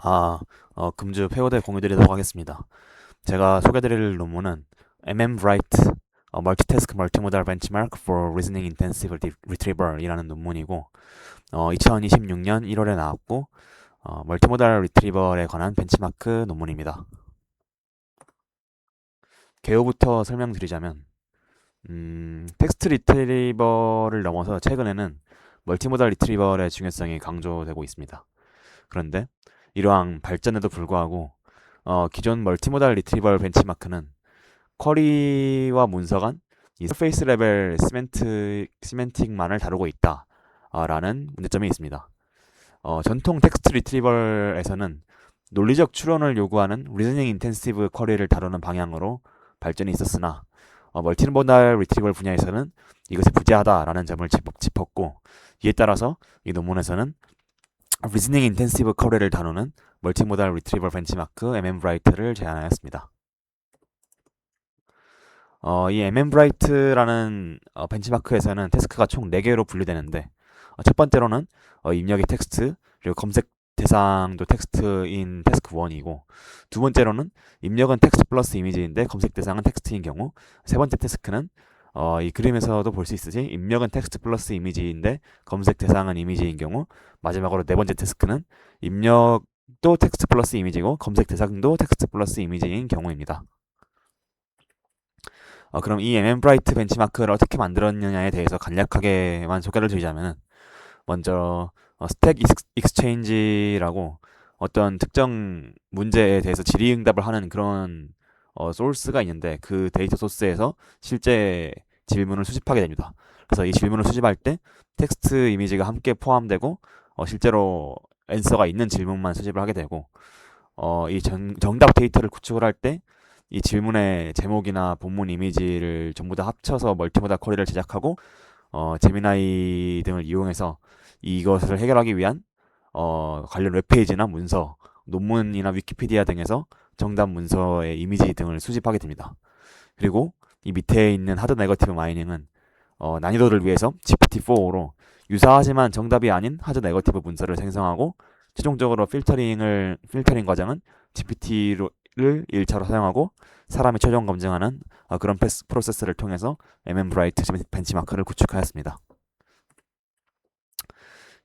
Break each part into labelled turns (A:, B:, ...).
A: 아, 금주 폐호대 공유드리도록 하겠습니다. 제가 소개드릴 논문은 MM-RIGHT Multitask Multimodal Benchmark for Reasoning Intensive Retrieval 이라는 논문이고, 2026년 1월에 나왔고, 멀티모달 리트리버에 관한 벤치마크 논문입니다. 개요부터 설명드리자면, 텍스트 리트리버를 넘어서 최근에는 멀티모달 리트리버의 중요성이 강조되고 있습니다. 그런데 이러한 발전에도 불구하고 기존 멀티모달 리트리버 벤치마크는 쿼리와 문서 간 이 서페이스 레벨 시멘틱만을 다루고 있다라는 문제점이 있습니다. 전통 텍스트 리트리버에서는 논리적 추론을 요구하는 리즈닝 인텐시브 쿼리를 다루는 방향으로 발전이 있었으나 멀티모달 리트리버 분야에서는 이것이 부재하다라는 점을 짚었고, 이에 따라서 이 논문에서는 리즈닝 인텐시브 쿼리를 다루는 멀티모달 리트리버 벤치마크 MM-RIGHT를 제안하였습니다. 이 MM-RIGHT라는 벤치마크에서는 태스크가 총 4개로 분류되는데, 첫 번째로는 입력이 텍스트, 그리고 검색 대상도 텍스트인 태스크 1이고, 두 번째로는 입력은 텍스트 플러스 이미지인데 검색 대상은 텍스트인 경우, 세 번째 태스크는 이 그림에서도 볼 수 있듯이 입력은 텍스트 플러스 이미지인데 검색 대상은 이미지인 경우, 마지막으로 네 번째 태스크는 입력도 텍스트 플러스 이미지고 검색 대상도 텍스트 플러스 이미지인 경우입니다. 그럼 이 MM-RIGHT 벤치마크를 어떻게 만들었느냐에 대해서 간략하게만 소개를 드리자면, 먼저 스택 익스체인지라고 어떤 특정 문제에 대해서 질의응답을 하는 그런 소스가 있는데, 그 데이터 소스에서 실제 질문을 수집하게 됩니다. 그래서 이 질문을 수집할 때 텍스트 이미지가 함께 포함되고 실제로 앤서가 있는 질문만 수집을 하게 되고, 이 정답 데이터를 구축을 할 때 이 질문의 제목이나 본문 이미지를 전부 다 합쳐서 멀티모달 쿼리를 제작하고, 제미나이 등을 이용해서 이것을 해결하기 위한 관련 웹페이지나 문서, 논문이나 위키피디아 등에서 정답 문서의 이미지 등을 수집하게 됩니다. 그리고 이 밑에 있는 하드 네거티브 마이닝은 난이도를 위해서 GPT-4로 유사하지만 정답이 아닌 하드 네거티브 문서를 생성하고, 최종적으로 필터링 과정은 GPT를 1차로 사용하고 사람이 최종 검증하는 그런 프로세스를 통해서 MM-RIGHT 벤치마크를 구축하였습니다.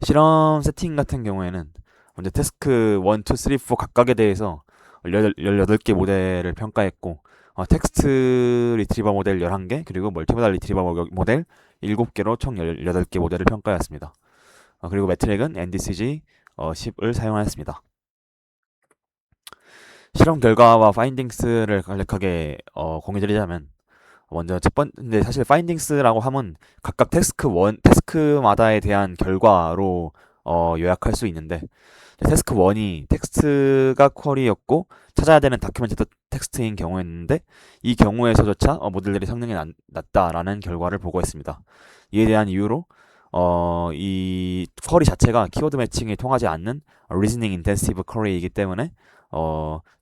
A: 실험 세팅 같은 경우에는 먼저 태스크 1, 2, 3, 4 각각에 대해서 18개 모델을 평가했고, 텍스트 리트리버 모델 11개, 그리고 멀티모달 리트리버 모델 7개로 총 18개 모델을 평가했습니다. 그리고 매트릭은 NDCG 10을 사용하였습니다. 실험 결과와 파인딩스를 간략하게 공유드리자면, 먼저 첫 번째, 사실 파인딩스라고 하면 각각 태스크마다에 대한 결과로 요약할 수 있는데, 태스크 1이 텍스트가 쿼리였고 찾아야 되는 다큐멘트 텍스트인 경우였는데, 이 경우에서조차 모델들이 성능이 낮다라는 결과를 보고했습니다. 이에 대한 이유로 이 쿼리 자체가 키워드 매칭이 통하지 않는 리즈닝 인텐시브 쿼리이기 때문에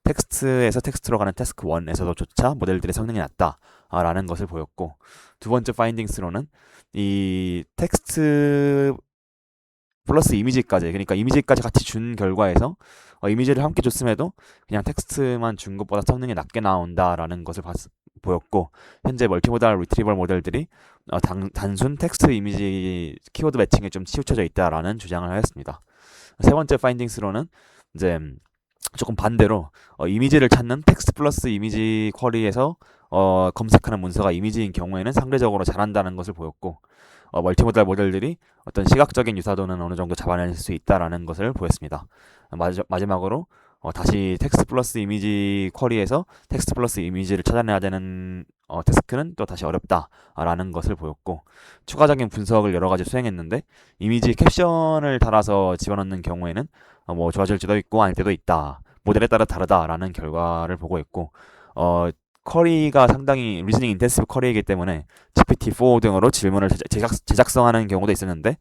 A: 텍스트에서 텍스트로 가는 태스크 1에서도조차 모델들의 성능이 낮다라는 것을 보였고, 두 번째 파인딩스로는 이 텍스트 플러스 이미지까지, 그러니까 이미지까지 같이 준 결과에서 이미지를 함께 줬음에도 그냥 텍스트만 준 것보다 성능이 낮게 나온다라는 것을 보였고, 현재 멀티모달 리트리버 모델들이 단순 텍스트 이미지 키워드 매칭에 좀 치우쳐져 있다라는 주장을 하였습니다. 세 번째 파인딩스로는 이제 조금 반대로 이미지를 찾는 텍스트 플러스 이미지 쿼리에서 검색하는 문서가 이미지인 경우에는 상대적으로 잘한다는 것을 보였고, 멀티모달 모델들이 어떤 시각적인 유사도는 어느 정도 잡아낼 수 있다라는 것을 보였습니다. 마지막으로 다시 텍스트 플러스 이미지 쿼리에서 텍스트 플러스 이미지를 찾아내야 되는 태스크는 또 다시 어렵다라는 것을 보였고, 추가적인 분석을 여러 가지 수행했는데 이미지 캡션을 달아서 집어넣는 경우에는 뭐 좋아질 수도 있고 아닐 때도 있다, 모델에 따라 다르다라는 결과를 보고있고, 쿼리가 상당히 리즈닝 인텐시브 쿼리이기 때문에 GPT-4 등으로 질문을 제작성하는 경우도 있었는데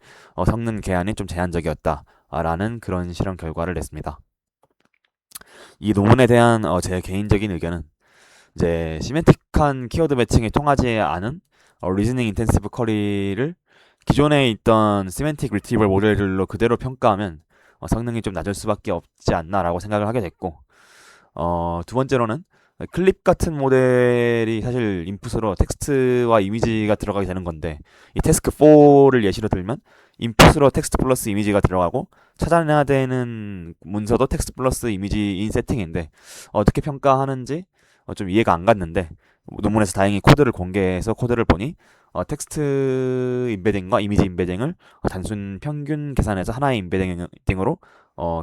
A: 성능 개안이 좀 제한적이었다라는 그런 실험 결과를 냈습니다. 이 논문에 대한 제 개인적인 의견은, 이제 시멘틱한 키워드 매칭이 통하지 않은 리즈닝 인텐시브 쿼리를 기존에 있던 시멘틱 리트리버 모델들로 그대로 평가하면 성능이 좀 낮을 수밖에 없지 않나라고 생각을 하게 됐고, 두 번째로는 클립 같은 모델이 사실 인풋으로 텍스트와 이미지가 들어가게 되는 건데, 이 태스크 4를 예시로 들면 인풋으로 텍스트 플러스 이미지가 들어가고 찾아내야 되는 문서도 텍스트 플러스 이미지인 세팅인데, 어떻게 평가하는지 좀 이해가 안 갔는데, 논문에서 다행히 코드를 공개해서 코드를 보니 텍스트 임베딩과 이미지 임베딩을 단순 평균 계산해서 하나의 임베딩으로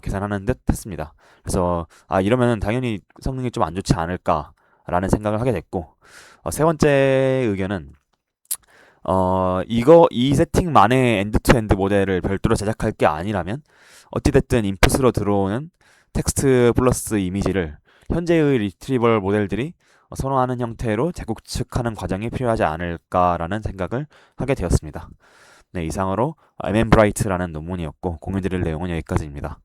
A: 계산하는 듯 했습니다. 그래서 이러면 당연히 성능이 좀 안 좋지 않을까라는 생각을 하게 됐고, 세 번째 의견은 이 세팅만의 엔드-투-엔드 모델을 별도로 제작할 게 아니라면 어찌됐든 인풋으로 들어오는 텍스트 플러스 이미지를 현재의 리트리버 모델들이 선호하는 형태로 재구축하는 과정이 필요하지 않을까라는 생각을 하게 되었습니다. 네, 이상으로 MM브라이트라는 논문이었고 공유드릴 내용은 여기까지입니다.